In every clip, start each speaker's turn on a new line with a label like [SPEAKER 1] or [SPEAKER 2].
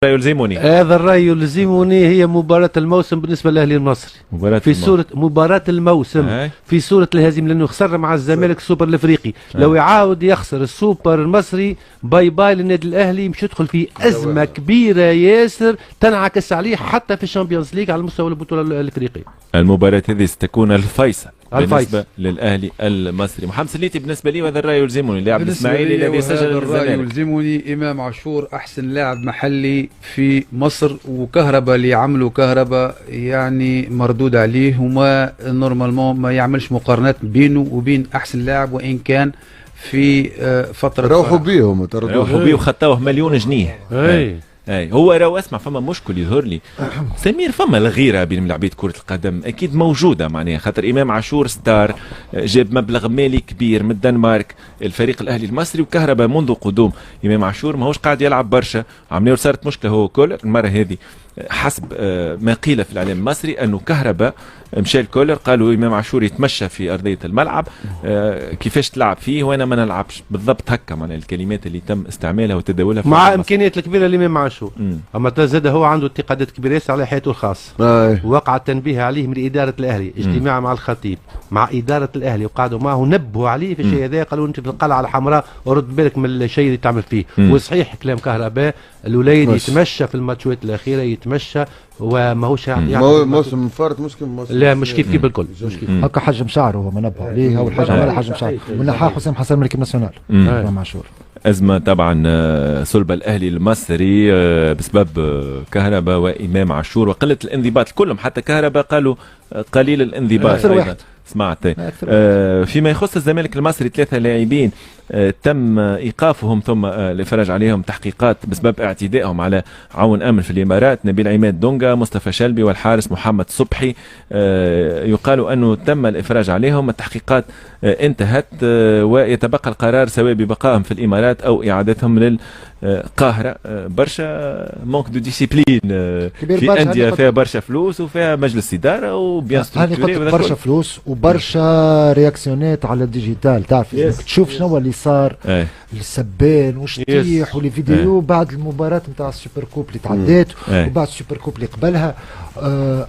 [SPEAKER 1] يلزمني
[SPEAKER 2] هذا الرأي يلزمني. هي مباراة الموسم بالنسبة للأهلي المصري في صورة مباراة الموسم في صورة الهزيمة، لأنه خسر مع الزمالك السوبر الأفريقي. لو يعاود يخسر السوبر المصري باي باي للنادي الأهلي، مش يدخل في أزمة كبيرة ياسر تنعكس عليه حتى في الشامبيونز ليج على مستوى البطولة الأفريقية.
[SPEAKER 1] المباراة هذه ستكون الفيصل بالنسبة للأهلي المصري. محمد سليتي بالنسبة لي وهذا الرأي يلزمني، اللاعب الإسماعيلي الذي سجل
[SPEAKER 3] الرأي يلزمني. إمام عاشور أحسن لاعب محلي في مصر، وكهرباء اللي عملوا كهرباء يعني مردود عليه، وما نورمالمون ما يعملش مقارنات بينه وبين أحسن لاعب، وإن كان في فترة
[SPEAKER 4] روحوا بيهم
[SPEAKER 1] وخطاوه مليون جنيه. اي هو راهو اسمع، فما مشكل يظهر لي سمير، فما الغيره بين ملاعبيه كره القدم اكيد موجوده معناها، خاطر امام عاشور ستار جاب مبلغ مالي كبير من الدنمارك الفريق الاهلي المصري، وكهرباء منذ قدوم امام عاشور ماهوش قاعد يلعب برشا، عمليه صارت مشكله هو كولر المره هذه حسب ما قيل في الاعلام المصري انه كهرباء مشى الكولر قالوا امام عاشور يتمشى في ارضيه الملعب، كيفاش تلعب فيه وانا ما نلعبش بالضبط هكا، معناها الكلمات اللي تم استعمالها وتداولها
[SPEAKER 2] مع امكانيات الكبيره لامام عاشور. اما زاد هو عنده انتقادات كبيره على حياته الخاصه. وقع التنبيه عليه من اداره الاهلي، اجتماع مع الخطيب مع اداره الاهلي وقعدوا معه نبهوا عليه في الشيء هذا، قالوا انت في القلعه الحمراء ورد بالك من الشيء اللي تعمل فيه. وصحيح كلام كهرباء، الوليد يتمشى في الماتشات الاخيره يتمشى وماهوش يعني
[SPEAKER 4] موسم فارط
[SPEAKER 2] لا مش كيف بالكل.
[SPEAKER 5] هكا حجم شعره هو ما نبهوا عليه، اول حاجه ولا حجم شعره ونحاه حسام حسن من الكيب ناسيونال امام عاشور.
[SPEAKER 1] أزمة طبعا صلب الأهلي المصري بسبب كهرباء وإمام عاشور وقلة الانضباط كلهم، حتى كهرباء قالوا قليل الانضباط أيضا سمعت. فيما يخص الزمالك المصري 3 لاعبين تم إيقافهم ثم الإفراج عليهم تحقيقات بسبب اعتدائهم على عون أمن في الإمارات، نبيل عماد دونجا، مصطفى شلبي، والحارس محمد صبحي. يقال أنه تم الإفراج عليهم، التحقيقات انتهت ويتبقى القرار سواء ببقائهم في الإمارات أو إعادتهم للقاهرة. برشا مونك دو ديسيبلين في أندية فيها برشا فلوس وفيها مجلس إدارة وبيان ستركتوري
[SPEAKER 5] برشا فلوس وبرشا رياكسيونات على الديجيتال. تعرف تشوف شنو اللي صار السبان وشتيح والفيديو بعد المباراة نتاع السوبر كوب اللي تعدات وبعد السوبر كوب اللي قبلها.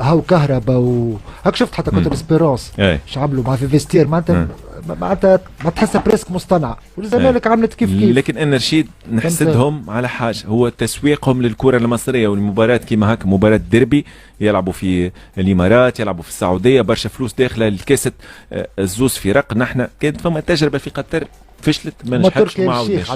[SPEAKER 5] هاو كهرباء هاك شفت حتى كنت الاسبيرونس اش عملوا مع في فيستير معناتها ما تحسها بريسك مصطنعه، والزمالك عملت كيف.
[SPEAKER 1] لكن انا رشيد نحسدهم على حاجه، هو تسويقهم للكره المصريه والمباراه كيما هكا، مباراه ديربي يلعبوا في الامارات يلعبوا في السعوديه، برشا فلوس داخله الكاسه الزوز فرق. نحن كانت فما تجربه في قطر فشلت ما نجحتش معاودناش.